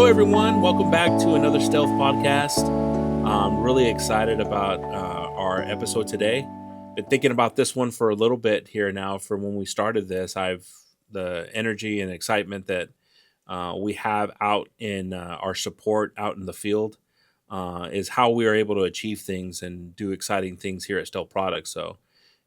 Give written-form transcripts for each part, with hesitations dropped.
Hello, everyone. Welcome back to another Stealth podcast. I'm really excited about our episode today. Been thinking about this one for a little bit here now. From when we started this, the energy and excitement that we have out in our support out in the field is how we are able to achieve things and do exciting things here at Stealth Products. So,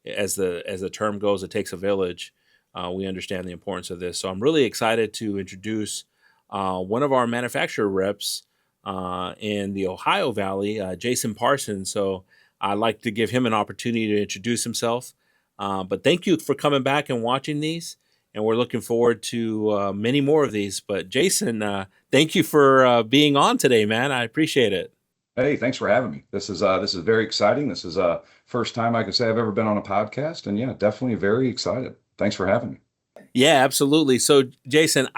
as the term goes, it takes a village. We understand the importance of this. So I'm really excited to introduce one of our manufacturer reps in the Ohio Valley, Jason Parsons. So I'd like to give him an opportunity to introduce himself. But thank you for coming back and watching these. And we're looking forward to many more of these. But Jason, thank you for being on today, man. I appreciate it. Hey, thanks for having me. This is very exciting. This is first time I can say I've ever been on a podcast, and yeah, definitely very excited. Thanks for having me. Yeah, absolutely. So, Jason,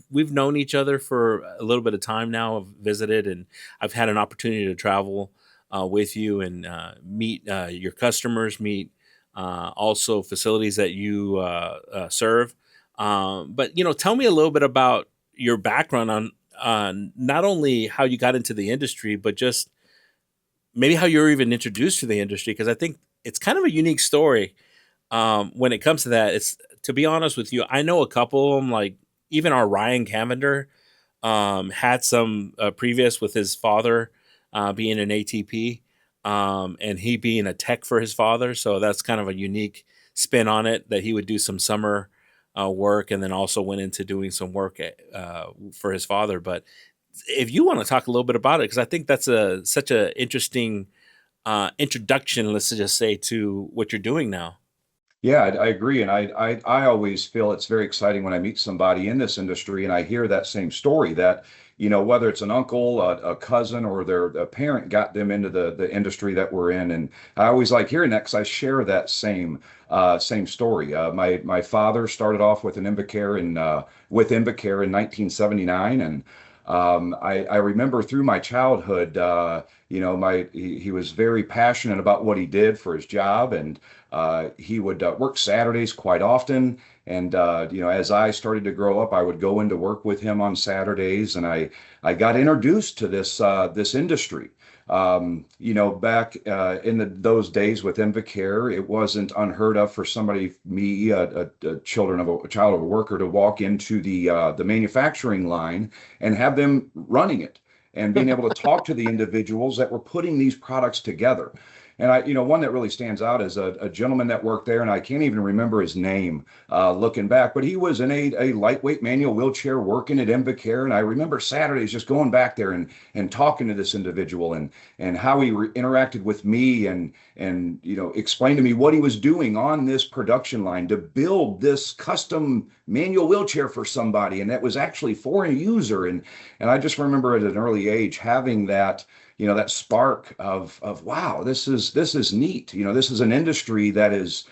we've known each other for a little bit of time now. I've visited, and I've had an opportunity to travel with you and meet your customers, meet also facilities that you serve. But tell me a little bit about your background on not only how you got into the industry, but just maybe how you were even introduced to the industry, because I think it's kind of a unique story when it comes to that. It's To be honest with you, I know a couple of them. Like even our Ryan Cavender had some previous with his father being an ATP, and he being a tech for his father. So that's kind of a unique spin on it, that he would do some summer work and then also went into doing some work for his father. But if you want to talk a little bit about it, because I think that's such a interesting introduction, let's just say, to what you're doing now. Yeah, I agree, and I always feel it's very exciting when I meet somebody in this industry and I hear that same story that whether it's an uncle, a cousin, or a parent got them into the industry that we're in, and I always like hearing that because I share that same story. My father started off with Invacare in 1979, and I remember through my childhood, he was very passionate about what he did for his job, and he would work Saturdays quite often. And as I started to grow up, I would go into work with him on Saturdays, and I got introduced to this industry. Back those days with Invacare, it wasn't unheard of for somebody, me, a child of a worker, to walk into the manufacturing line and have them running it and being able to talk to the individuals that were putting these products together. And one that really stands out is a gentleman that worked there, and I can't even remember his name looking back, but he was in a lightweight manual wheelchair working at Invacare. And I remember Saturdays just going back there and talking to this individual and how he interacted with me and explained to me what he was doing on this production line to build this custom manual wheelchair for somebody. And that was actually for a user. And I just remember at an early age having that spark of wow, this is neat. This is an industry that is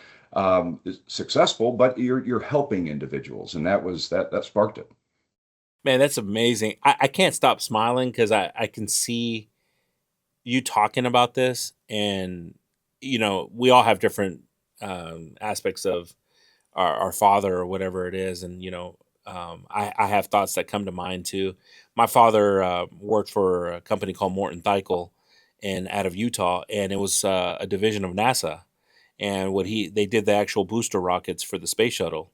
successful, but you're helping individuals, and that sparked it. Man, that's amazing. I can't stop smiling because I can see you talking about this. And we all have different aspects of our father or whatever it is. And I have thoughts that come to mind too. My father worked for a company called Morton Thiel, and out of Utah, and it was a division of NASA. And they did the actual booster rockets for the space shuttle.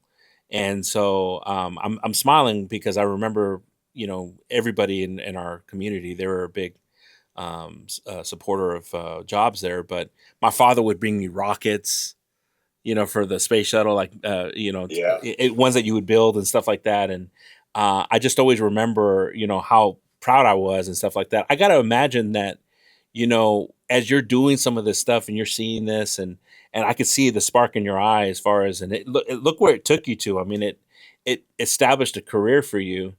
And so I'm smiling because I remember everybody in our community, they were a big supporter of jobs there. But my father would bring me rockets, for the space shuttle, like, Yeah. ones that you would build and stuff like that. And I just always remember, how proud I was and stuff like that. I got to imagine that, as you're doing some of this stuff and you're seeing this, and I could see the spark in your eye as far as, and look where it took you to. I mean, it established a career for you.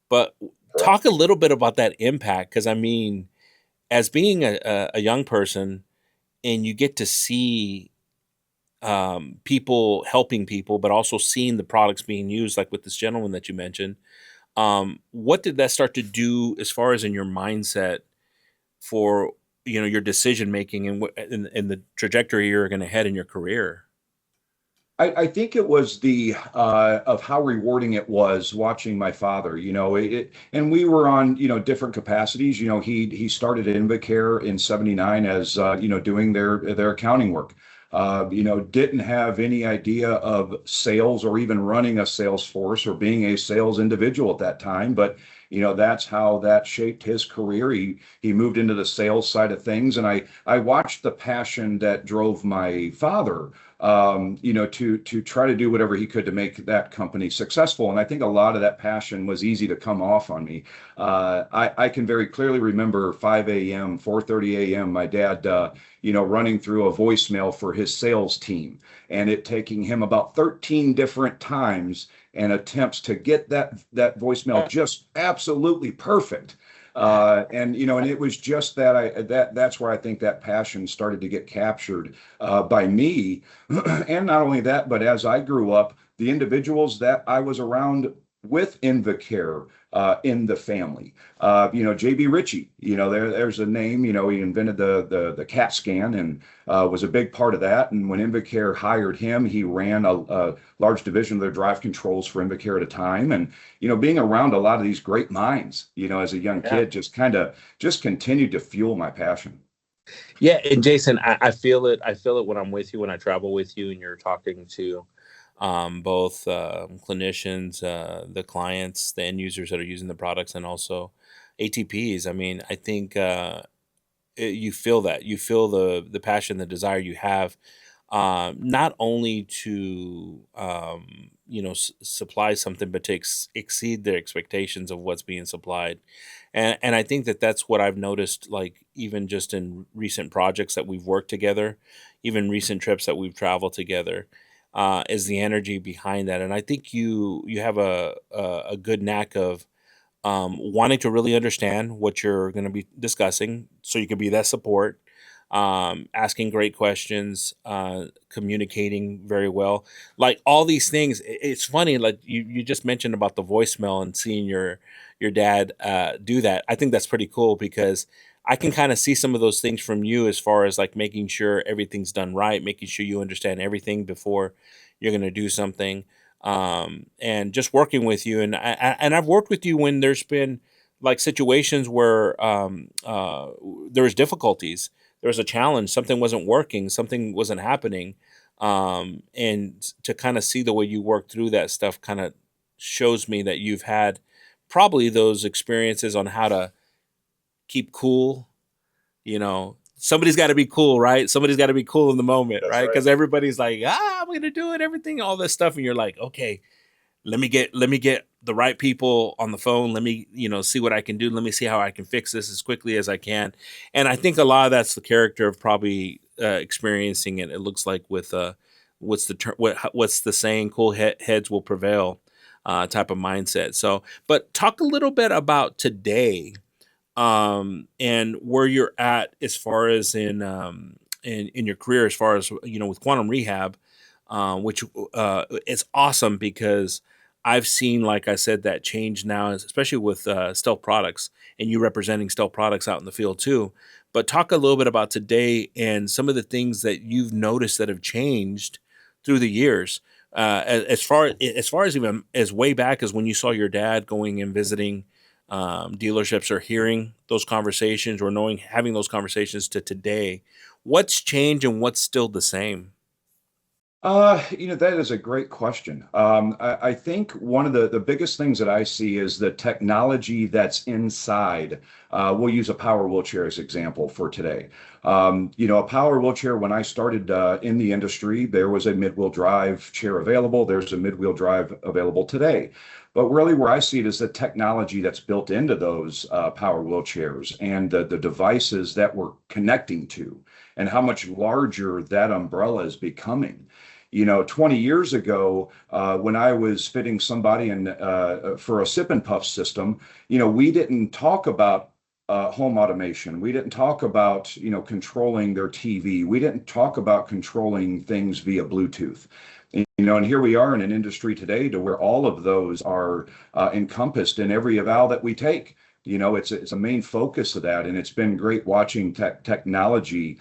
But talk a little bit about that impact, because I mean, as being a young person, and you get to see people helping people, but also seeing the products being used, like with this gentleman that you mentioned. What did that start to do as far as in your mindset for your decision making and and the trajectory you're going to head in your career? I think it was the of how rewarding it was watching my father. And we were on different capacities. He started at Invacare in '79 as doing their accounting work. Didn't have any idea of sales or even running a sales force or being a sales individual at that time. But that's how that shaped his career. He moved into the sales side of things, and I watched the passion that drove my father to try to do whatever he could to make that company successful. And I think a lot of that passion was easy to come off on me. I can very clearly remember 5 a.m., 4:30 a.m., my dad, running through a voicemail for his sales team and it taking him about 13 different times and attempts to get that voicemail just absolutely perfect. And it was just that's where I think that passion started to get captured by me. And not only that, but as I grew up, the individuals that I was around with Invacare in the family. JB Ritchie, there's a name. He invented the CAT scan and was a big part of that. And when Invacare hired him, he ran a large division of their drive controls for Invacare at a time. And being around a lot of these great minds, as a young Yeah. kid, just continued to fuel my passion. Yeah, and Jason, I feel it. I feel it when I'm with you, when I travel with you, and you're talking to both clinicians, the clients, the end users that are using the products, and also ATPs. I mean, I think you feel that. You feel the passion, the desire you have, not only to supply something, but to exceed their expectations of what's being supplied. And I think that that's what I've noticed, like even just in recent projects that we've worked together, even recent trips that we've traveled together, is the energy behind that. And I think you have a good knack of wanting to really understand what you're going to be discussing, so you can be that support, asking great questions, communicating very well, like all these things. It's funny, like you just mentioned about the voicemail and seeing your dad do that. I think that's pretty cool because I can kind of see some of those things from you as far as like making sure everything's done right, making sure you understand everything before you're going to do something, and just working with you. And I've worked with you when there's been like situations where there was difficulties, there was a challenge, something wasn't working, something wasn't happening, and to kind of see the way you work through that stuff kind of shows me that you've had probably those experiences on how to keep cool. Somebody's got to be cool, right? Somebody's got to be cool in the moment, That's right? right. Because everybody's like, I'm gonna do it, everything, all this stuff, and you're like, okay, let me get the right people on the phone. Let me see what I can do. Let me see how I can fix this as quickly as I can. And I think a lot of that's the character of probably experiencing it. It looks like with what's the saying? Cool heads will prevail. Type of mindset. So, but talk a little bit about today, and where you're at as far as in your career, as far as with quantum rehab, which is awesome because I've seen, like I said, that change now, especially with stealth products, and you representing stealth products out in the field too. But talk a little bit about today and some of the things that you've noticed that have changed through the years. As far as even as way back as when you saw your dad going and visiting dealerships, or hearing those conversations, or knowing having those conversations, to today, what's changed and what's still the same? That is a great question. I think one of the biggest things that I see is the technology that's inside. We'll use a power wheelchair as example for today. A power wheelchair, when I started in the industry, there was a mid-wheel drive chair available. There's a mid-wheel drive available today. But really, where I see it is the technology that's built into those power wheelchairs and the devices that we're connecting to, and how much larger that umbrella is becoming. 20 years ago, when I was fitting somebody in for a sip and puff system, we didn't talk about home automation. We didn't talk about, controlling their TV. We didn't talk about controlling things via Bluetooth. And here we are in an industry today to where all of those are encompassed in every eval that we take. It's a main focus of that, and it's been great watching technology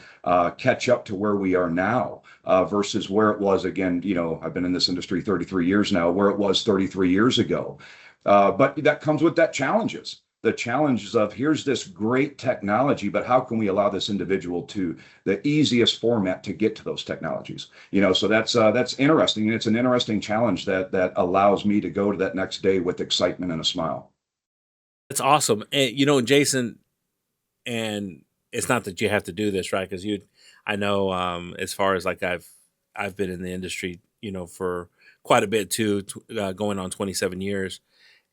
catch up to where we are now versus where it was. Again, I've been in this industry 33 years now, where it was 33 years ago. But that comes with that challenges. The challenges of, here's this great technology, but how can we allow this individual to the easiest format to get to those technologies? So that's interesting, and it's an interesting challenge that allows me to go to that next day with excitement and a smile. That's awesome. And Jason, and it's not that you have to do this, right? Because I know, as far as like I've been in the industry, for quite a bit too, going on 27 years,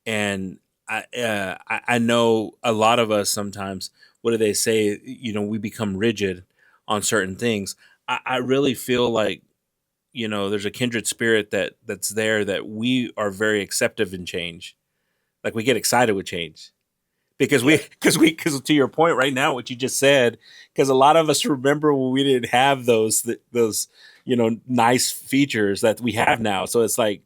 and I know a lot of us sometimes. What do they say? We become rigid on certain things. I really feel like there's a kindred spirit that's there, that we are very acceptive in change. Like, we get excited with change because Yeah. because to your point right now, what you just said, because a lot of us remember when we didn't have those nice features that we have now. So it's like,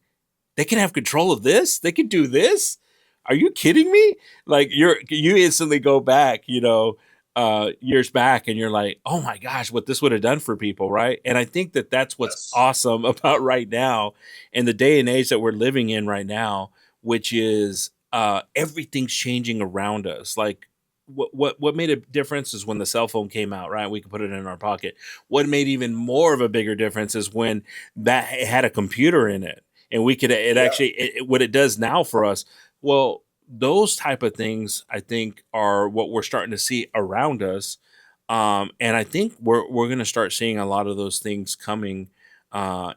they can have control of this. They can do this. Are you kidding me? Like, you instantly go back, years back, and you're like, oh my gosh, what this would have done for people, right? And I think that that's what's Yes. awesome about right now, and the day and age that we're living in right now, which is, everything's changing around us. Like, what made a difference is when the cell phone came out, right? We could put it in our pocket. What made even more of a bigger difference is when that it had a computer in it, and we could it Yeah. actually what it does now for us. Well, those type of things, I think, are what we're starting to see around us, and I think we're going to start seeing a lot of those things coming,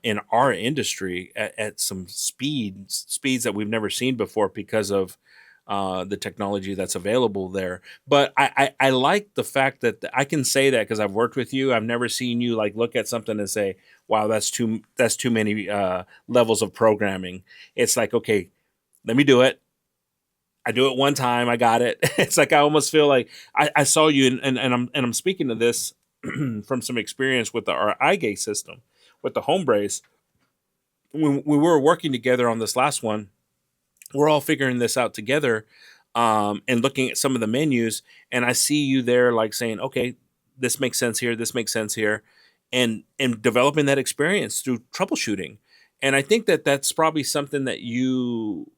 in our industry at some speeds that we've never seen before, because of the technology that's available there. But I like the fact that I can say that because I've worked with you. I've never seen you like look at something and say, "Wow, that's too many levels of programming." It's like, okay, let me do it. I do it one time, I got it. It's like, I almost feel like I saw you, and I'm speaking to this from some experience with our eye gaze system, with the home brace. When we were working together on this last one, we're all figuring this out together, and looking at some of the menus, and I see you there like saying, okay, this makes sense here, this makes sense here, and developing that experience through troubleshooting. And I think that that's probably something that you,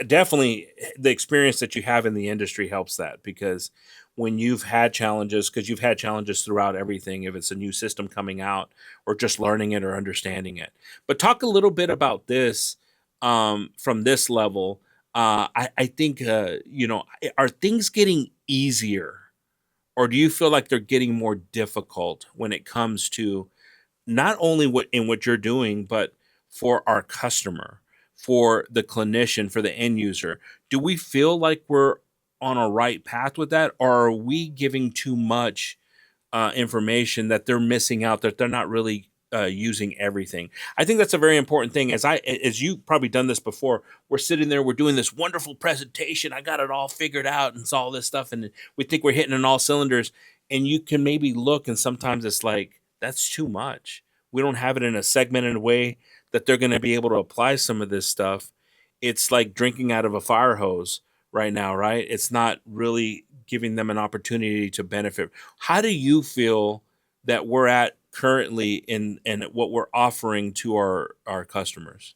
definitely, the experience that you have in the industry helps that, because when you've had challenges, because you've had challenges throughout everything, if it's a new system coming out or just learning it or understanding it. But talk a little bit about this, from this level. I think, are things getting easier, or do you feel like they're getting more difficult when it comes to not only what you're doing, but for our customer, for the clinician, for the end user? Do we feel like we're on a right path with that, or are we giving too much information that they're missing out, that they're not really using everything? I think that's a very important thing. As you probably done this before, we're sitting there, we're doing this wonderful presentation. I got it all figured out and it's all this stuff, and we think we're hitting on all cylinders. And you can maybe look, and sometimes it's like, that's too much. We don't have it in a segmented way that they're going to be able to apply some of this stuff. It's like drinking out of a fire hose right now, right? It's not really giving them an opportunity to benefit. How do you feel that we're at currently in what we're offering to our customers?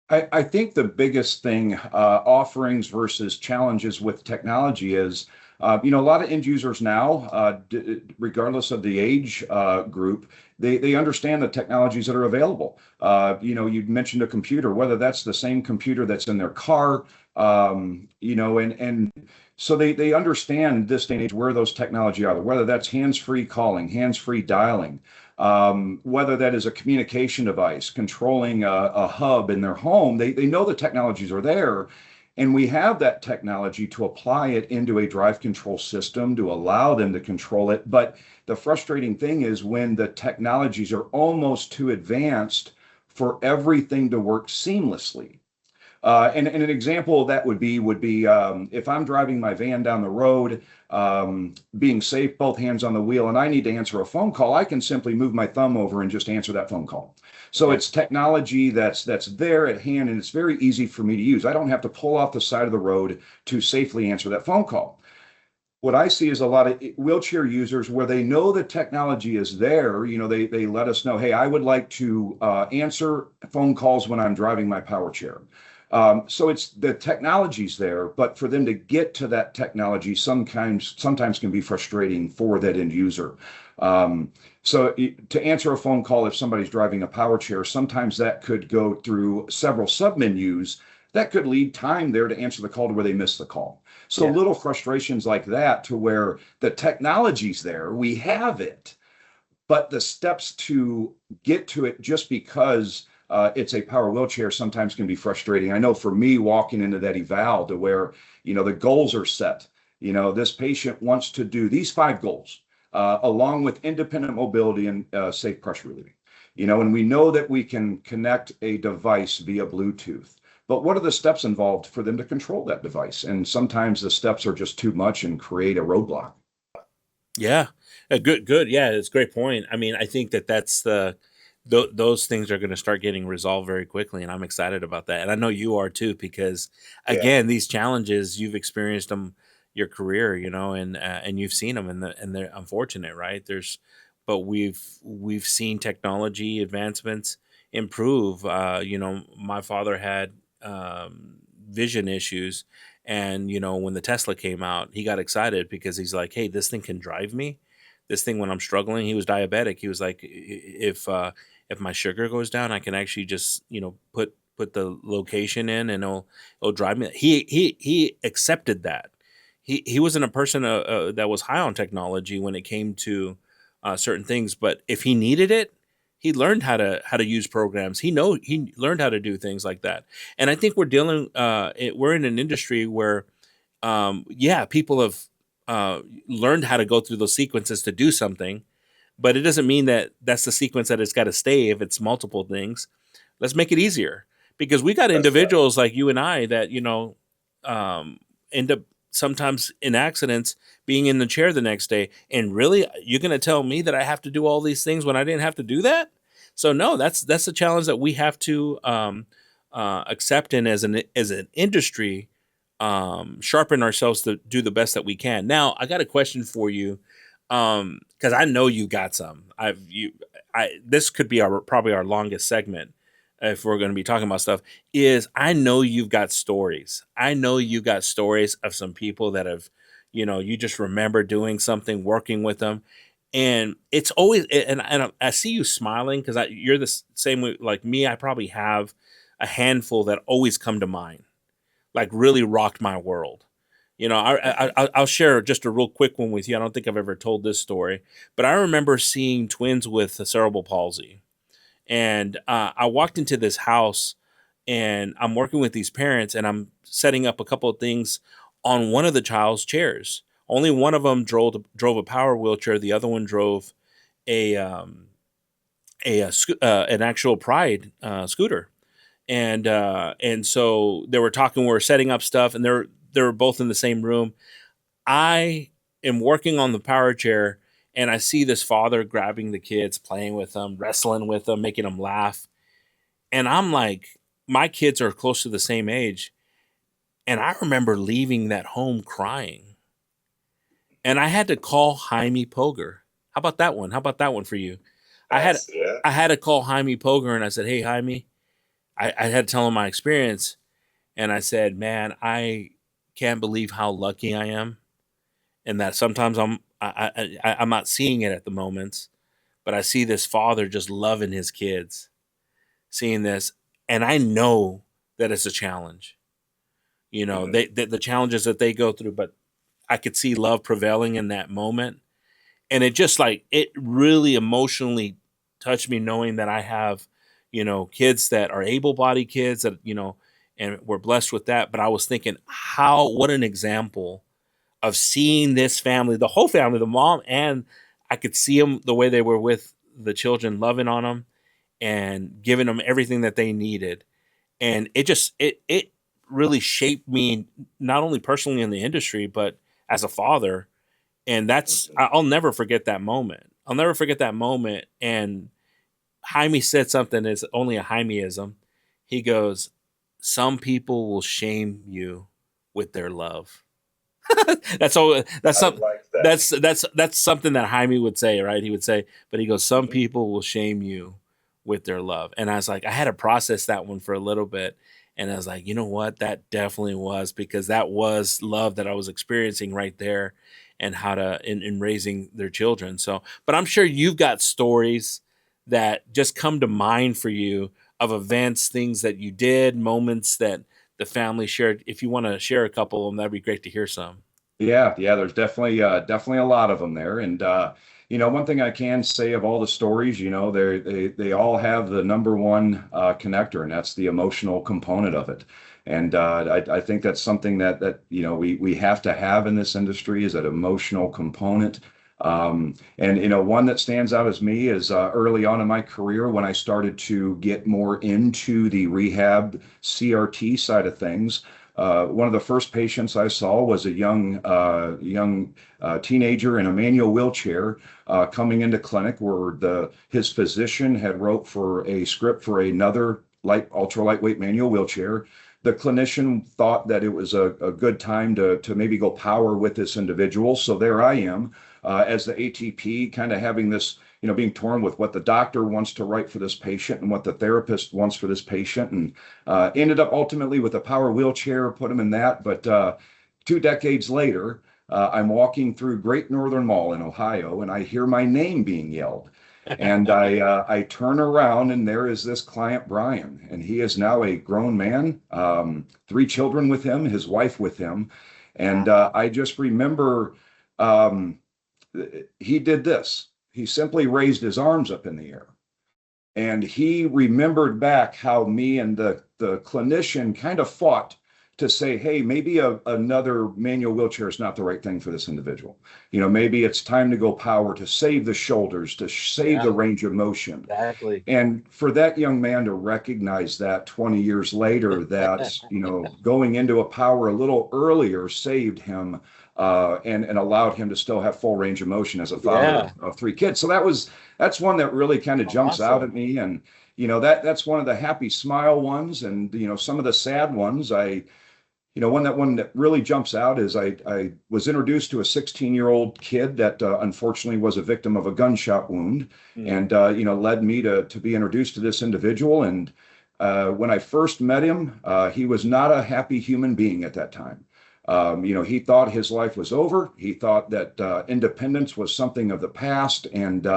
I think the biggest thing, offerings versus challenges with technology is, a lot of end users now, regardless of the age group, they understand the technologies that are available. You mentioned a computer, whether that's the same computer that's in their car, and so they understand this day and age where those technology are, whether that's hands-free calling, hands-free dialing, whether that is a communication device, controlling a hub in their home. They know the technologies are there, and we have that technology to apply it into a drive control system to allow them to control it. But the frustrating thing is when the technologies are almost too advanced for everything to work seamlessly. And an example of that would be if I'm driving my van down the road, being safe, both hands on the wheel, and I need to answer a phone call, I can simply move my thumb over and just answer that phone call. So Yeah. it's technology that's there at hand, and it's very easy for me to use. I don't have to pull off the side of the road to safely answer that phone call. What I see is a lot of wheelchair users where they know the technology is there. They let us know, hey, I would like to answer phone calls when I'm driving my power chair. So it's the technology's there, but for them to get to that technology sometimes can be frustrating for that end user. So to answer a phone call, if somebody's driving a power chair, sometimes that could go through several submenus. That could lead time there to answer the call to where they miss the call. So Yeah. little frustrations like that to where the technology's there, we have it, but the steps to get to it just because it's a power wheelchair sometimes can be frustrating. I know for me walking into that eval to where, the goals are set. This patient wants to do these 5 goals, along with independent mobility and safe pressure relieving. And we know that we can connect a device via Bluetooth. But what are the steps involved for them to control that device? And sometimes the steps are just too much and create a roadblock. Yeah. Good. Yeah, it's a great point. I mean, I think that that's those things are going to start getting resolved very quickly, and I'm excited about that. And I know you are too, because Yeah. again, these challenges you've experienced them your career, and you've seen them, and they're unfortunate, right? But we've seen technology advancements improve. My father had vision issues, and when the Tesla came out, he got excited because he's like, "Hey, this thing can drive me. This thing when I'm struggling." He was diabetic. He was like, If my sugar goes down, I can actually just put the location in, and it'll drive me." He accepted that. He wasn't a person that was high on technology when it came to certain things, but if he needed it, he learned how to use programs. He learned how to do things like that. And I think we're in an industry where yeah, people have learned how to go through those sequences to do something, but it doesn't mean that that's the sequence that it's got to stay if it's multiple things. Let's make it easier, because we got That's right. individuals like you and I that end up sometimes in accidents being in the chair the next day. And really, you're going to tell me that I have to do all these things when I didn't have to do that? So no, that's a challenge that we have to accept, and as an industry, sharpen ourselves to do the best that we can. Now, I got a question for you, because I know you got some. This could be our probably our longest segment if we're going to be talking about stuff. Is I know you've got stories. I know you got stories of some people that have, you just remember doing something, working with them, and it's always and I see you smiling because you're the same way like me. I probably have a handful that always come to mind, like really rocked my world. I'll share just a real quick one with you. I don't think I've ever told this story, but I remember seeing twins with cerebral palsy, and I walked into this house, and I'm working with these parents, and I'm setting up a couple of things on one of the child's chairs. Only one of them drove a power wheelchair. The other one drove a an actual Pride scooter, and so they were talking. We were setting up stuff, and they were both in the same room. I am working on the power chair, and I see this father grabbing the kids, playing with them, wrestling with them, making them laugh. And I'm like, my kids are close to the same age. And I remember leaving that home crying. And I had to call Jaime Poger. How about that one? How about that one for you? I had That's yeah. I had to call Jaime Poger, and I said, "Hey Jaime," I had to tell him my experience, and I said, "Man, I can't believe how lucky I am, and that sometimes I'm not seeing it at the moments, but I see this father just loving his kids, seeing this, and I know that it's a challenge. Mhm. The challenges that they go through, but I could see love prevailing in that moment, and it just like it really emotionally touched me knowing that I have, kids that are able-bodied kids that and we're blessed with that. But I was thinking, how what an example of seeing this family, the whole family, the mom, and I could see them the way they were with the children, loving on them and giving them everything that they needed. And it just really shaped me, not only personally in the industry, but as a father. And I'll never forget that moment. I'll never forget that moment. And Jaime said something that's only a Jaimeism. He goes, "Some people will shame you with their love." That's all. That's I something. like that. That's something that Jaime would say, right? He would say, but he goes, "Some Mhm. people will shame you with their love." And I was like, I had to process that one for a little bit, and I was like, you know what? That definitely was, because that was love that I was experiencing right there, and how to in raising their children. So, but I'm sure you've got stories that just come to mind for you of events, things that you did, moments that the family shared. If you want to share a couple of them, that'd be great to hear some. Yeah, yeah, there's definitely a lot of them there. And one thing I can say of all the stories, they all have the number one connector, and that's the emotional component of it. And I think that's something that we have to have in this industry, is that emotional component. And one that stands out as me is early on in my career, when I started to get more into the rehab CRT side of things. One of the first patients I saw was a young teenager in a manual wheelchair, coming into clinic, where his physician had wrote for a script for another ultra lightweight manual wheelchair. The clinician thought that it was a good time to maybe go power with this individual. So there I am, as the ATP, kind of having this, being torn with what the doctor wants to write for this patient and what the therapist wants for this patient. And ended up ultimately with a power wheelchair, put him in that. But 2 decades later, I'm walking through Great Northern Mall in Ohio, and I hear my name being yelled. And I turn around, and there is this client, Brian, and he is now a grown man, 3 children with him, his wife with him. And I just remember, um, he did this. He simply raised his arms up in the air, and he remembered back how me and the clinician kind of fought to say, hey, maybe another manual wheelchair is not the right thing for this individual. Maybe it's time to go power, to save the shoulders, to save Yeah, the range of motion. exactly. And for that young man to recognize that 20 years later, that, going into a power a little earlier saved him, and allowed him to still have full range of motion as a father Yeah, of 3 kids. So that's one that really kind of jumps out at awesome. me. And, that's one of the happy smile ones. And, some of the sad ones, one that really jumps out is I was introduced to a 16-year-old kid that unfortunately was a victim of a gunshot wound, Mm. and led me to be introduced to this individual. And when I first met him, he was not a happy human being at that time. He thought his life was over. He thought that independence was something of the past, and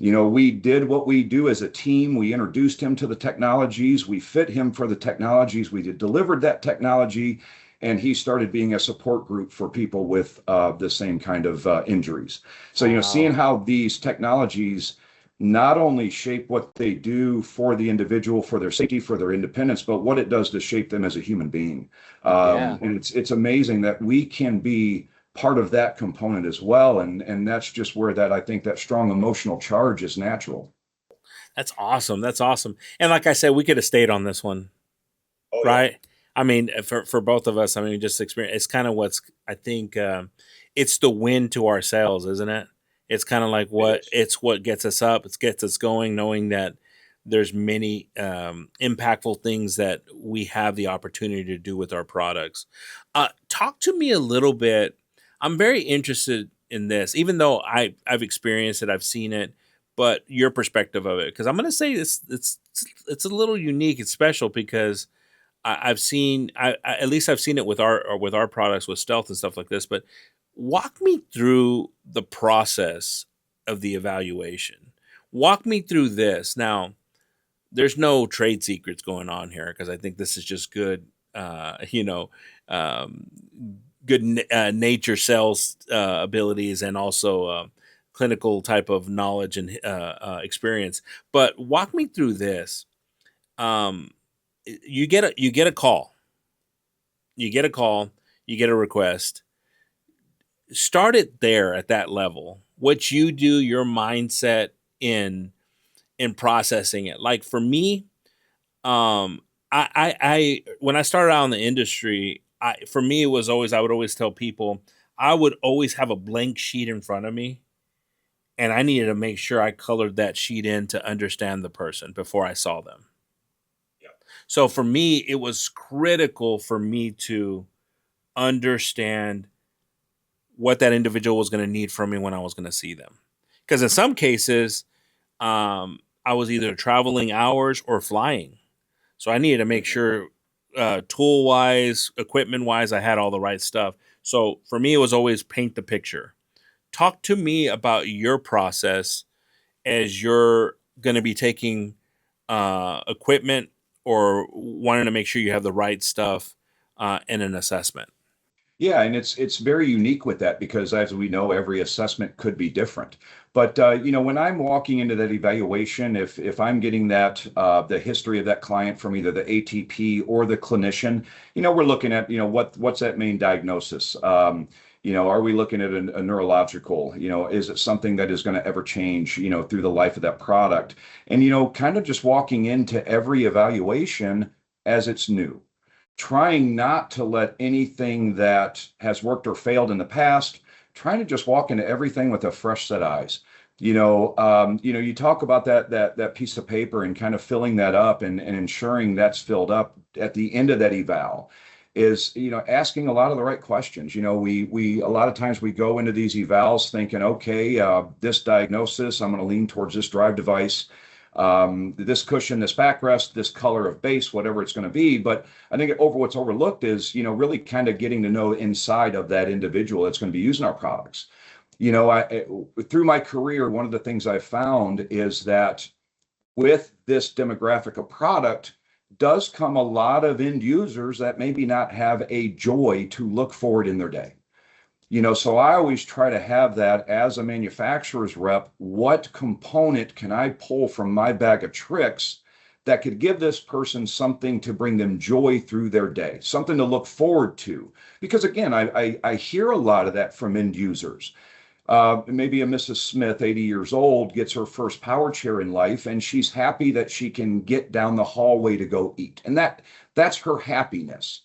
we did what we do as a team. We introduced him to the technologies. We fit him for the technologies. We delivered that technology, and he started being a support group for people with the same kind of injuries. So, seeing Wow. how these technologies not only shape what they do for the individual, for their safety, for their independence, but what it does to shape them as a human being. Yeah, And it's amazing that we can be part of that component as well. And that's just where that, I think, that strong emotional charge is natural. that's awesome. That's awesome. And like I said, we could have stayed on this one, Oh yeah. right? I mean, for both of us, I mean, just experience. It's kind of what's I think it's the win to ourselves, isn't it? It's kind of like It what is. it's what gets us up. It gets us going, knowing that there's many impactful things that we have the opportunity to do with our products. Talk to me a little bit. I'm very interested in this, even though I've experienced it, I've seen it, but your perspective of it, because I'm going to say it's a little unique. It's special because I've seen at least I've seen it with our products with stealth and stuff like this. But walk me through the process of the evaluation. Walk me through this. Now, there's no trade secrets going on here, because I think this is just good, um, nature sales abilities, and also clinical type of knowledge and experience. But walk me through this. Um, you get a call, you get a call, you get a request. Start it there at that level. What you do, your mindset in processing it. Like for me, um, I when I started out in the industry, for me it was always, I would always tell people I would always have a blank sheet in front of me, and I needed to make sure I colored that sheet in to understand the person before I saw them. So for me, it was critical for me to understand what that individual was going to need from me when I was going to see them. Because in some cases, I was either traveling hours or flying. So I needed to make Mhm. sure, tool wise, equipment wise, I had all the right stuff. So for me, it was always paint the picture. Talk to me about your process as you're going to be taking equipment or wanting to make sure you have the right stuff in an assessment. Yeah, and it's very unique with that because as we know, every assessment could be different. But when I'm walking into that evaluation, if I'm getting that the history of that client from either the ATP or the clinician, we're looking at what's that main diagnosis. Are we looking at a neurological? Is it something that is going to ever change? Through the life of that product, and kind of just walking into every evaluation as it's new, trying not to let anything that has worked or failed in the past, trying to just walk into everything with a fresh set of eyes. You talk about that piece of paper and kind of filling that up and ensuring that's filled up at the end of that eval is asking a lot of the right questions. We a lot of times we go into these evals thinking, okay, this diagnosis, I'm going to lean towards this drive device, this cushion, this backrest, this color of base, whatever it's going to be. But I think what's overlooked is, really kind of getting to know inside of that individual that's going to be using our products. Through my career, one of the things I found is that with this demographic of product does come a lot of end users that maybe not have a joy to look forward in their day. So I always try to have that as a manufacturer's rep. What component can I pull from my bag of tricks that could give this person something to bring them joy through their day, something to look forward to? Because again, I hear a lot of that from end users. Maybe a Mrs. Smith, 80 years old, gets her first power chair in life, and she's happy that she can get down the hallway to go eat, and that's her happiness.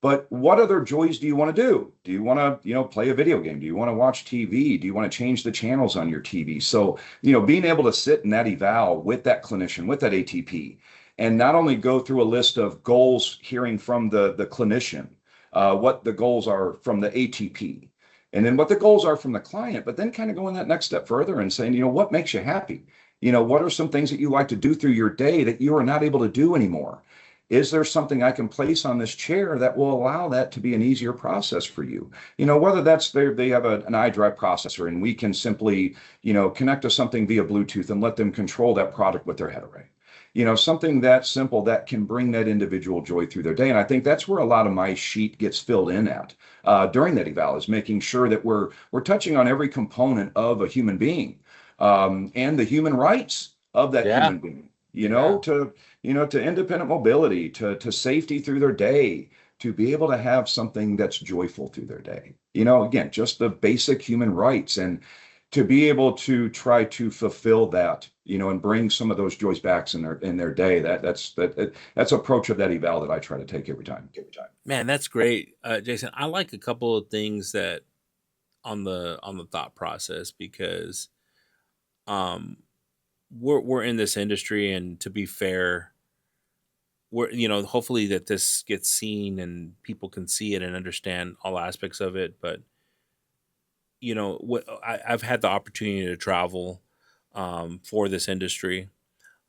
But what other joys do you want to do? Do you want to, play a video game? Do you want to watch TV? Do you want to change the channels on your TV? So, being able to sit in that eval with that clinician, with that ATP, and not only go through a list of goals, hearing from the clinician, what the goals are from the ATP, and then what the goals are from the client, but then kind of going that next step further and saying, what makes you happy? What are some things that you like to do through your day that you are not able to do anymore? Is there something I can place on this chair that will allow that to be an easier process for you? Whether that's they have an iDrive processor and we can simply, connect to something via Bluetooth and let them control that product with their head array. Something that simple that can bring that individual joy through their day. And I think that's where a lot of my sheet gets filled in at during that eval, is making sure that we're touching on every component of a human being, and the human rights of that Yeah. human being, Yeah. to independent mobility, to safety through their day, to be able to have something that's joyful through their day. Again, just the basic human rights, and to be able to try to fulfill that, and bring some of those joys back in their day. That's approach of that eval that I try to take every time. Man, that's great, Jason. I like a couple of things that on the thought process because um, we're in this industry, and to be fair, we're hopefully that this gets seen and people can see it and understand all aspects of it. But I've had the opportunity to travel for this industry,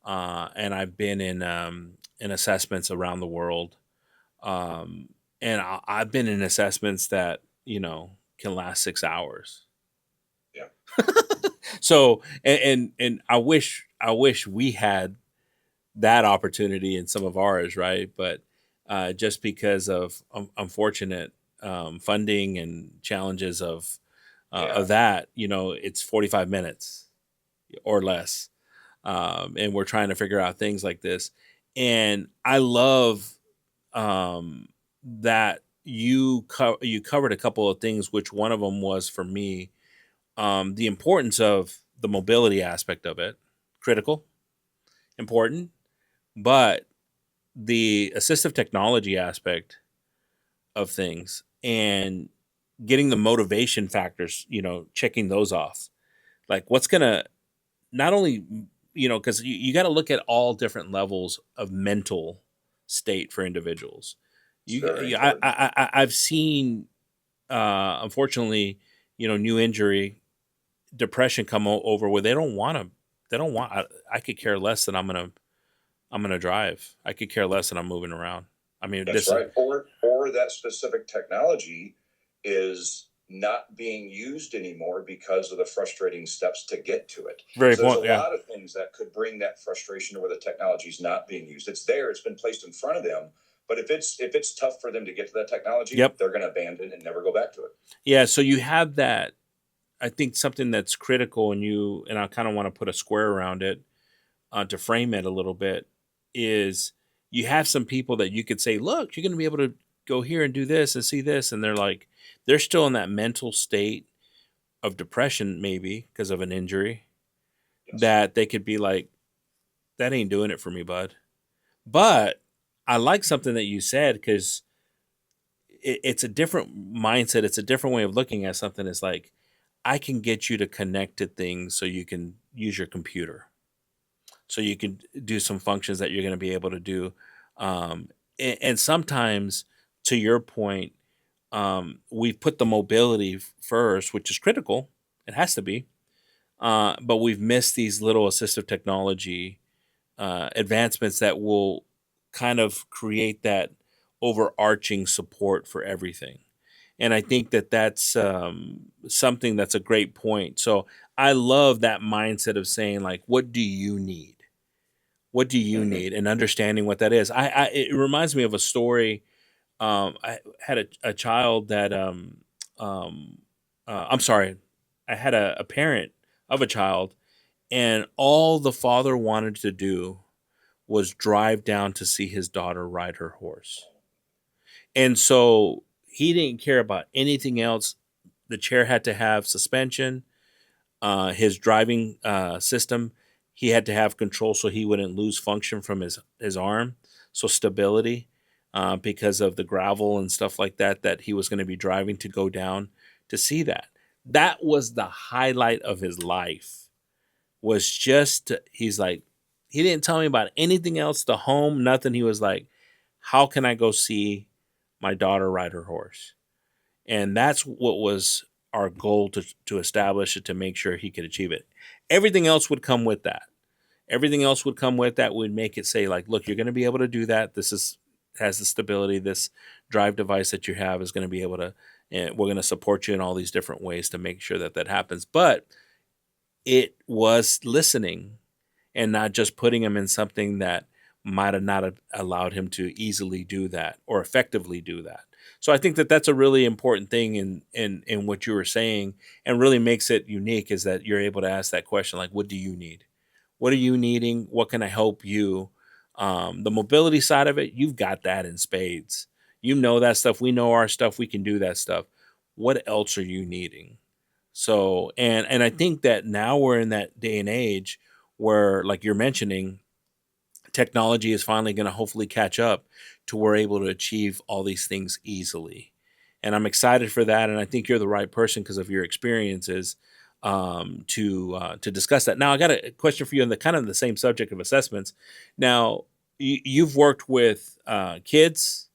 and I've been in assessments around the world, um, and I've been in assessments that can last 6 hours. Yeah. So and I wish we had that opportunity in some of ours, right? But just because of unfortunate funding and challenges of Yeah. that, it's 45 minutes or less, and we're trying to figure out things like this. And I love that you covered a couple of things, which one of them was for me, the importance of the mobility aspect of it, critical, important, but the assistive technology aspect of things and getting the motivation factors, checking those off. Like what's gonna not only, because you got to look at all different levels of mental state for individuals. It's very important. I've seen, unfortunately, new injury, depression come over where they don't want. I could care less that I'm gonna drive. I could care less that I'm moving around. I mean, That's this is right. Or that specific technology is not being used anymore because of the frustrating steps to get to it. very So there's a point. Yeah. lot of things that could bring that frustration where the technology is not being used. It's there, it's been placed in front of them. But if it's tough for them to get to that technology, Yep. they're going to abandon it and never go back to it. Yeah. So you have that. I think something that's critical, and I kind of want to put a square around it, to frame it a little bit, is you have some people that you could say, look, you're going to be able to go here and do this and see this. And they're still in that mental state of depression, maybe because of an injury, Yes. that they could be like, that ain't doing it for me, bud. But I like something that you said because it's a different mindset. It's a different way of looking at something. It's like, I can get you to connect to things so you can use your computer, so you can do some functions that you're going to be able to do. And sometimes, to your point, we've put the mobility first, which is critical. It has to be. But we've missed these little assistive technology advancements that will kind of create that overarching support for everything. And I think that that's something that's a great point. So I love that mindset of saying, like, what do you need? What do you Mm-hmm. need? And understanding what that is. It reminds me of a story. I had a child that, I'm sorry, I had a parent of a child, and all the father wanted to do was drive down to see his daughter ride her horse. And so he didn't care about anything else. The chair had to have suspension. His driving system, he had to have control so he wouldn't lose function from his arm. So stability, because of the gravel and stuff like that that he was going to be driving to go down to see that. That was the highlight of his life. Was just he's like, he didn't tell me about anything else. The home, nothing. He was like, how can I go see my daughter ride her horse? And that's what was our goal to establish it, to make sure he could achieve it. Everything else would come with that. Everything else would come with that, would make it say, like, look, you're going to be able to do that. This is has the stability. This drive device that you have is going to be able to, and we're going to support you in all these different ways to make sure that that happens. But it was listening and not just putting him in something that might have not have allowed him to easily do that or effectively do that. So I think that that's a really important thing in what you were saying, and really makes it unique, is that you're able to ask that question, like, what do you need? What are you needing? What can I help you? The mobility side of it, you've got that in spades. You know that stuff. We know our stuff. We can do that stuff. What else are you needing? So, and I think that now we're in that day and age where, like you're mentioning, technology is finally going to hopefully catch up to we're able to achieve all these things easily. And I'm excited for that. And I think you're the right person because of your experiences, to discuss that. Now, I got a question for you on the kind of the same subject of assessments. Now, you've worked with kids,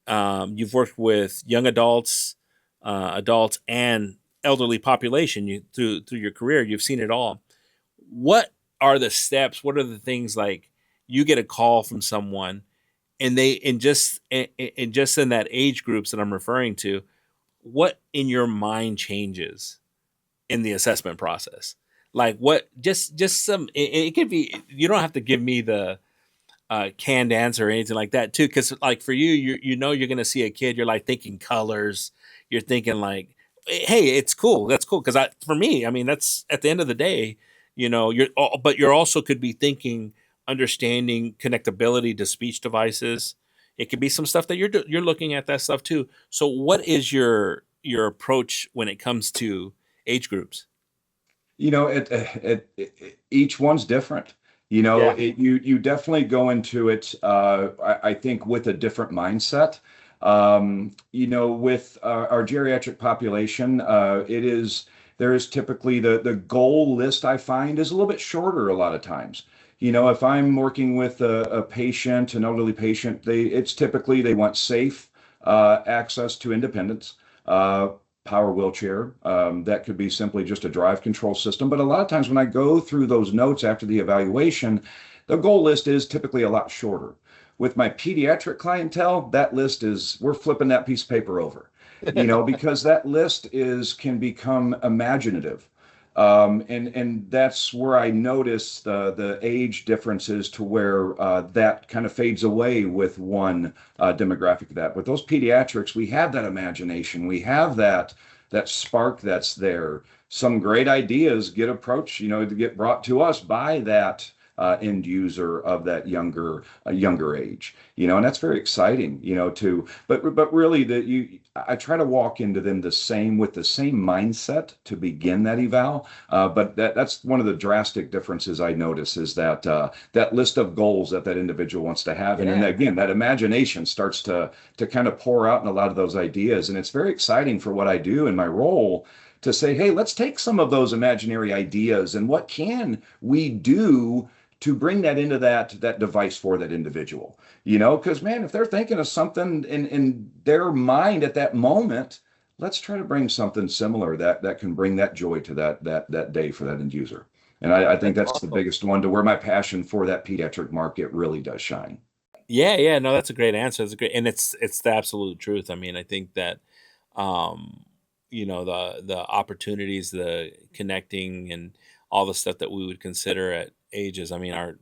you've worked with young adults, adults, and elderly population. You through your career, you've seen it all. What are the steps? What are the things, like, you get a call from someone, and they and just in that age groups that I'm referring to, what in your mind changes in the assessment process? Like, what, just some, it could be, you don't have to give me the canned answer or anything like that too, because like for you, you're gonna see a kid, you're like thinking colors, you're thinking like, hey, it's cool, that's cool, because for me, I mean, that's at the end of the day, but you're also could be thinking, understanding connectability to speech devices. It could be some stuff that you're looking at that stuff too. So what is your approach when it comes to age groups? Each one's different. Yeah. You definitely go into it, I think, with a different mindset. With our geriatric population, there is typically the goal list I find is a little bit shorter a lot of times. If I'm working with a patient, an elderly patient, it's typically they want safe access to independence. Uh, Power wheelchair. That could be simply just a drive control system. But a lot of times when I go through those notes after the evaluation, the goal list is typically a lot shorter. With my pediatric clientele, that list is, we're flipping that piece of paper over, because that list can become imaginative. And that's where I notice the age differences to where that kind of fades away with one demographic of that. With those pediatrics, we have that imagination, we have that spark that's there. Some great ideas get approached, to get brought to us by that end user of that younger age, and that's very exciting, but really I try to walk into them with the same mindset to begin that eval. But that's one of the drastic differences I notice is that list of goals that individual wants to have. And then Yeah. again, that imagination starts to kind of pour out in a lot of those ideas. And it's very exciting for what I do in my role to say, hey, let's take some of those imaginary ideas and what can we do to bring that into that device for that individual, because man, if they're thinking of something in their mind at that moment, let's try to bring something similar that can bring that joy to that day for that end user. And I think That's that's the awesome. biggest one to where my passion for that pediatric market really does shine. Yeah, yeah, no, that's a great answer. It's a great, and it's the absolute truth. I mean, I think that um, the opportunities, the connecting, and all the stuff that we would consider at ages. I mean, our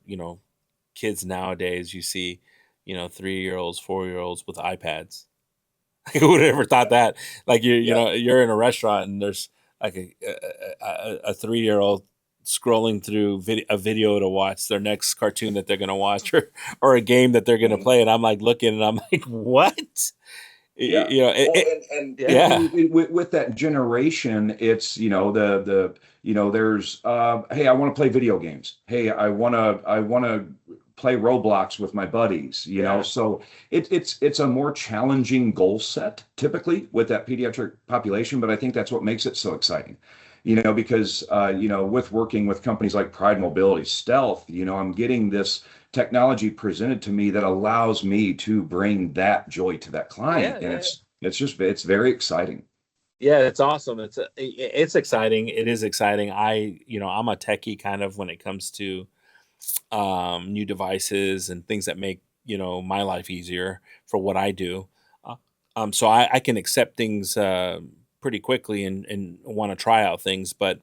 kids nowadays, you see, 3-year-olds, 4-year-olds with iPads. Who would have ever thought that? Like Yeah. you're in a restaurant and there's like a 3-year-old scrolling through a video to watch their next cartoon that they're gonna watch or a game that they're gonna Mhm. play, and I'm like looking and I'm like, what? Yeah. Well, and Yeah, with that generation, it's there's hey, I want to play video games. Hey, I want to play Roblox with my buddies. yeah, So it's a more challenging goal set typically with that pediatric population, but I think that's what makes it so exciting. Because with working with companies like Pride Mobility, Stealth, I'm getting this technology presented to me that allows me to bring that joy to that yeah, client. And yeah. it's very exciting. Yeah, it's awesome. It's exciting. It is exciting. I'm a techie kind of when it comes to new devices and things that make my life easier for what I do. Uh, so I can accept things pretty quickly and want to try out things. But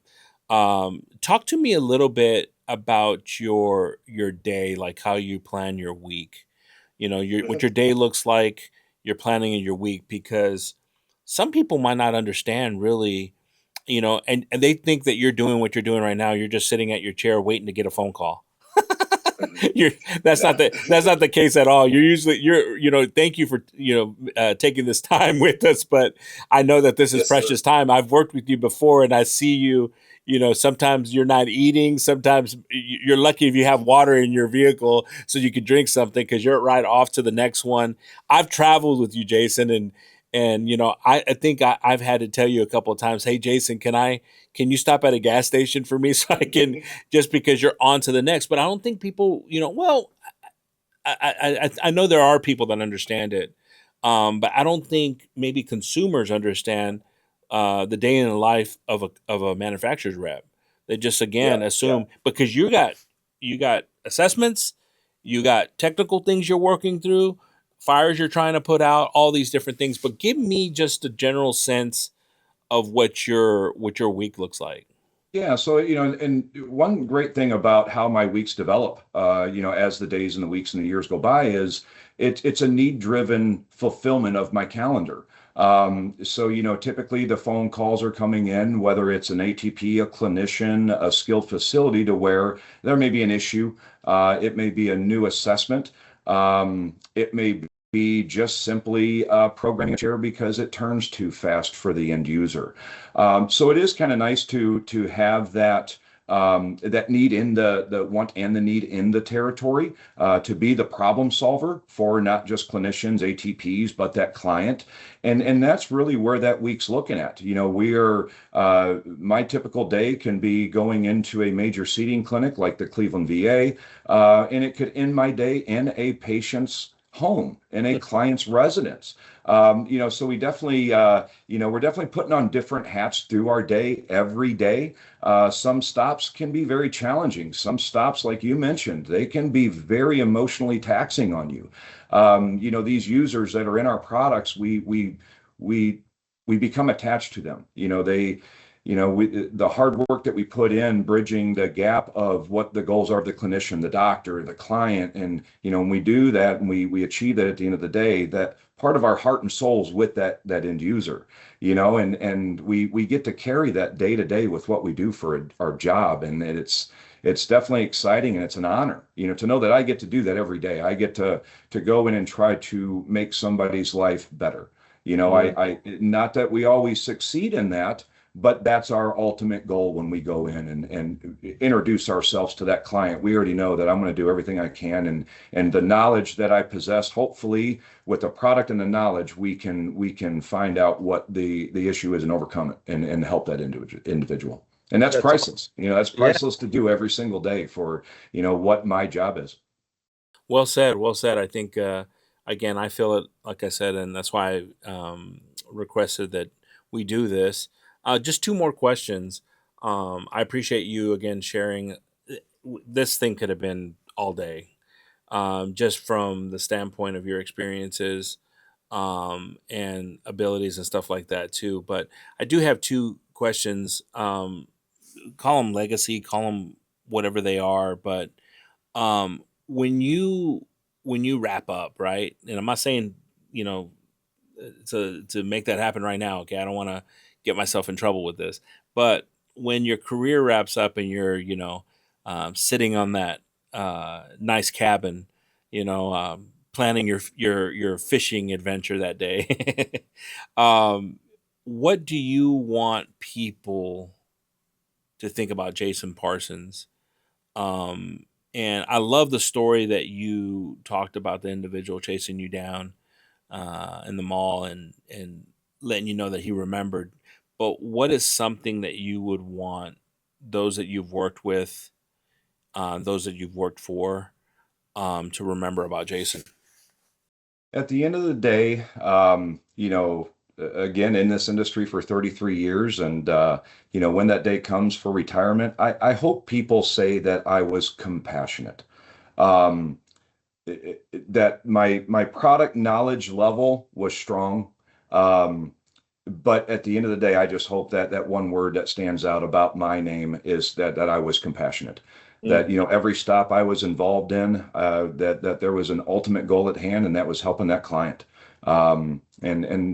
talk to me a little bit about your day, like how you plan your week. What your day looks like. You're planning in your week because some people might not understand really. And they think that you're doing what you're doing right now. You're just sitting at your chair waiting to get a phone call. You're Yeah. that's not the case at all. Thank you for taking this time with us, but I know that this is Yes, sir. precious time. I've worked with you before and I see you, sometimes you're not eating, sometimes you're lucky if you have water in your vehicle so you can drink something because you're right off to the next one. I've traveled with you, Jason, and I think I've had to tell you a couple of times, hey Jason, can you stop at a gas station for me so I can, just because you're on to the next. But I don't think people, well, I know there are people that understand it, but I don't think maybe consumers understand the day in the life of a manufacturer's rep. They just Yeah. again Yeah. assume because you got assessments, you got technical things you're working through, fires you're trying to put out, all these different things. But give me just a general sense of what your week looks like. Yeah, so and one great thing about how my weeks develop, as the days and the weeks and the years go by, is it's a need-driven fulfillment of my calendar. So typically the phone calls are coming in, whether it's an ATP, a clinician, a skilled facility, to where there may be an issue. It may be a new assessment. It may be just simply programming a chair because it turns too fast for the end user. So it is kind of nice to have that that need in the want and the need in the territory, to be the problem solver for not just clinicians, ATPs, but that client. And that's really where that week's looking at. We are, my typical day can be going into a major seating clinic like the Cleveland VA, and it could end my day in a patient's home, in a client's residence. So we definitely, we're definitely putting on different hats through our day every day. Some stops can be very challenging. Some stops, like you mentioned, they can be very emotionally taxing on you. These users that are in our products, we we become attached to them. The hard work that we put in bridging the gap of what the goals are of the clinician, the doctor, the client, and when we do that and we achieve that at the end of the day, that part of our heart and souls with that end user, and we get to carry that day to day with what we do for our job, and it's definitely exciting and it's an honor, to know that I get to do that every day. I get to go in and try to make somebody's life better. Yeah. I not that we always succeed in that, but that's our ultimate goal when we go in and introduce ourselves to that client. We already know that I'm going to do everything I can, and the knowledge that I possess, hopefully with the product and the knowledge, we can find out what the issue is and overcome it, and help that individual. And that's That's awesome. priceless. That's Yeah. priceless to do every single day for, what my job is. Well said. Well said. I think again, I feel it. Like I said, and that's why I requested that we do this. Just two more questions. I appreciate you again sharing. This thing could have been all day, just from the standpoint of your experiences and abilities and stuff like that too. But I do have two questions. Call them legacy, call them whatever they are, but when you wrap up, right? And I'm not saying, you know, to make that happen right now, okay? I don't want to get myself in trouble with this. But when your career wraps up and you're, sitting on that nice cabin, planning your fishing adventure that day, um, what do you want people to think about Jason Parsons? Um, and I love the story that you talked about the individual chasing you down in the mall and letting you know that he remembered. But what is something that you would want those that you've worked with, those that you've worked for, to remember about Jason? At the end of the day, again, in this industry for 33 years, and when that day comes for retirement, I hope people say that I was compassionate. Um, that my product knowledge level was strong. Um, but at the end of the day, I just hope that that one word that stands out about my name is that I was compassionate. Mm. That every stop I was involved in, that there was an ultimate goal at hand, and that was helping that client. And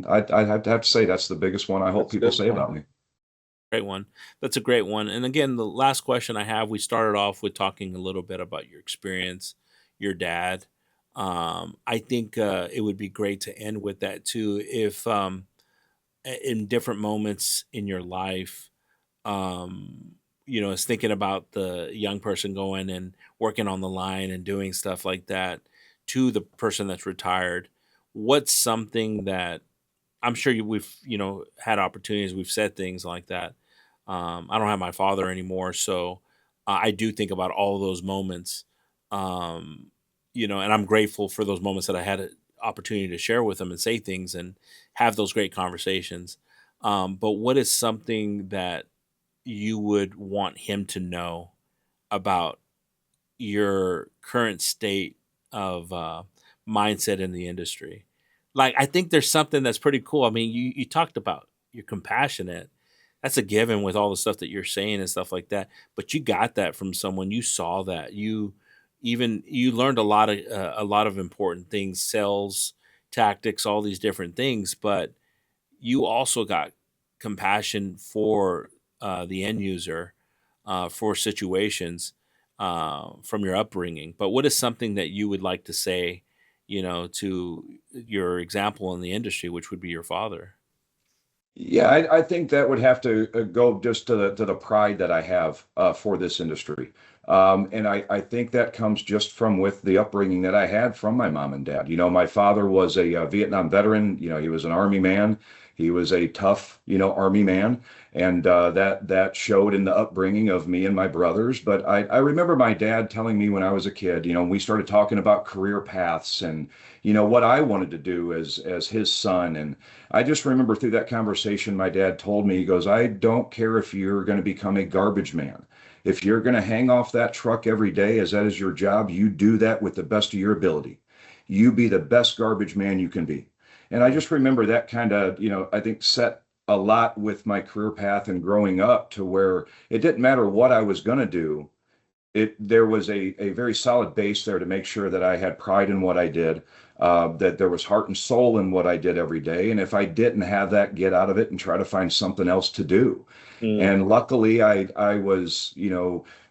I have to say that's the biggest one I hope That's a people good say one. about me. Great one. That's a great one. And again, the last question I have, we started off with talking a little bit about your experience, your dad. I think it would be great to end with that too. If in different moments in your life, is thinking about the young person going and working on the line and doing stuff like that to the person that's retired, what's something that I'm sure we've had opportunities. We've said things like that. I don't have my father anymore, so I do think about all those moments. Um, and I'm grateful for those moments that I had an opportunity to share with him and say things and have those great conversations. But what is something that you would want him to know about your current state of mindset in the industry? Like, I think there's something that's pretty cool. I mean, you talked about you're compassionate. That's a given with all the stuff that you're saying and stuff like that. But you got that from someone. You saw that. You learned a lot of important things, sales tactics, all these different things. But you also got compassion for the end user, for situations from your upbringing. But what is something that you would like to say, to your example in the industry, which would be your father? Yeah, I think that would have to go just to the pride that I have for this industry. And I think that comes just from with the upbringing that I had from my mom and dad. My father was a Vietnam veteran. He was an Army man. He was a tough, Army man, and that showed in the upbringing of me and my brothers. But I remember my dad telling me when I was a kid, we started talking about career paths and what I wanted to do as his son. And I just remember through that conversation, my dad told me, he goes, I don't care if you're going to become a garbage man. If you're going to hang off that truck every day as that is your job, you do that with the best of your ability. You be the best garbage man you can be. And I just remember that kind of, I think set a lot with my career path and growing up to where it didn't matter what I was going to do. There was a very solid base there to make sure that I had pride in what I did, that there was heart and soul in what I did every day. And if I didn't have that, get out of it and try to find something else to do. Mm. And luckily, I was,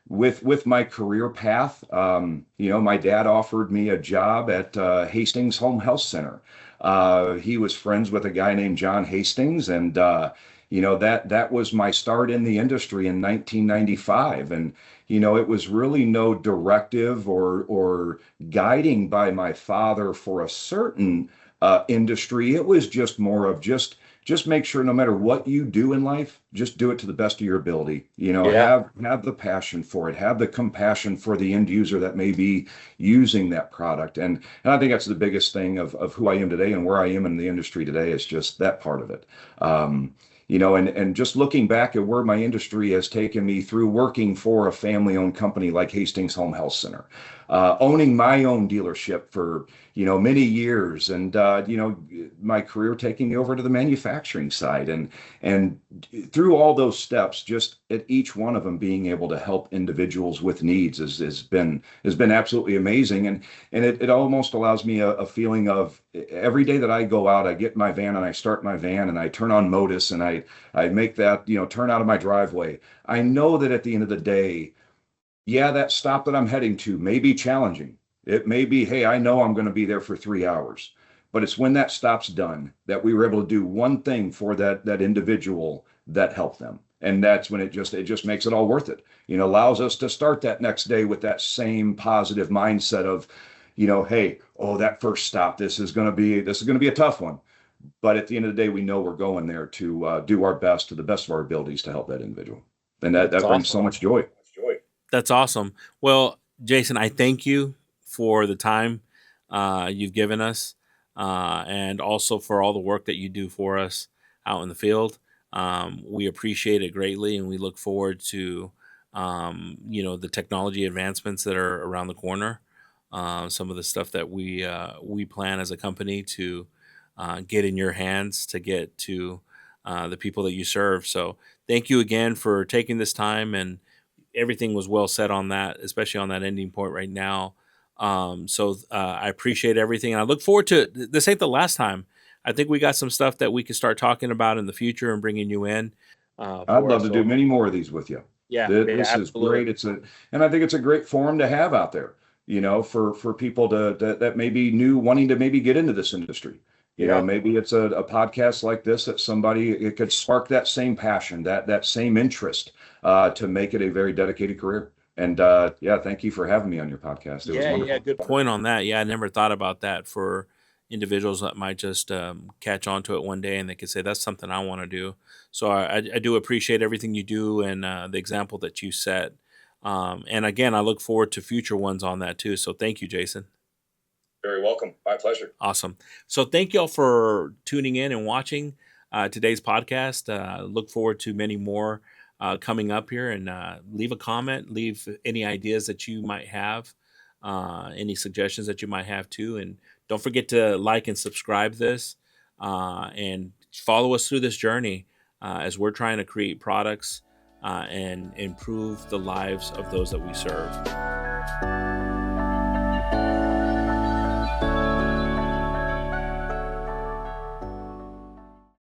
with my career path, my dad offered me a job at Hastings Home Health Center. He was friends with a guy named John Hastings, and that was my start in the industry in 1995. And it was really no directive or guiding by my father for a certain industry. It was just more of just make sure no matter what you do in life, just do it to the best of your ability. Yeah. Have the passion for it, have the compassion for the end user that may be using that product. And I think that's the biggest thing of who I am today and where I am in the industry today is just that part of it. And just looking back at where my industry has taken me through working for a family-owned company like Hastings Home Health Center, owning my own dealership for many years, and my career taking me over to the manufacturing side, and through all those steps, just at each one of them being able to help individuals with needs has been absolutely amazing. And it almost allows me a feeling of every day that I go out, I get in my van and I start my van and I turn on Modus and I make that, turn out of my driveway. I know that at the end of the day, yeah, that stop that I'm heading to may be challenging. It may be, hey, I know I'm going to be there for 3 hours, but it's when that stop's done that we were able to do one thing for that individual that helped them. And that's when it just makes it all worth it. Allows us to start that next day with that same positive mindset of, hey, oh, that first stop, this is going to be a tough one. But at the end of the day, we know we're going there to do our best to the best of our abilities to help that individual. And that, That's that brings so awesome. much joy. That's awesome. Well, Jason, I thank you for the time you've given us, and also for all the work that you do for us out in the field. We appreciate it greatly, and we look forward to the technology advancements that are around the corner. Some of the stuff that we plan as a company to get in your hands to get to the people that you serve. So, thank you again for taking this time, and everything was well said on that, especially on that ending point right now. I appreciate everything, and I look forward to this. Ain't the last time. I think we got some stuff that we could start talking about in the future and bringing you in I'd for love us. to do So many more of these with you. yeah, yeah, This is absolutely. great. And I think it's a great forum to have out there, for people that may be new, wanting to maybe get into this industry. Yeah, Maybe it's a podcast like this that somebody it could spark that same passion, that same interest, to make it a very dedicated career. And yeah, thank you for having me on your podcast. It was yeah, yeah. wonderful. Good point on that. Yeah, I never thought about that for individuals that might just catch on to it one day and they could say that's something I want to do. So I do appreciate everything you do and the example that you set. And again, I look forward to future ones on that too. So thank you, Jason. Very welcome. My pleasure. Awesome. So thank y'all for tuning in and watching today's podcast. Look forward to many more coming up here, and leave a comment, leave any ideas that you might have, any suggestions that you might have too. And don't forget to like and subscribe this, and follow us through this journey as we're trying to create products and improve the lives of those that we serve.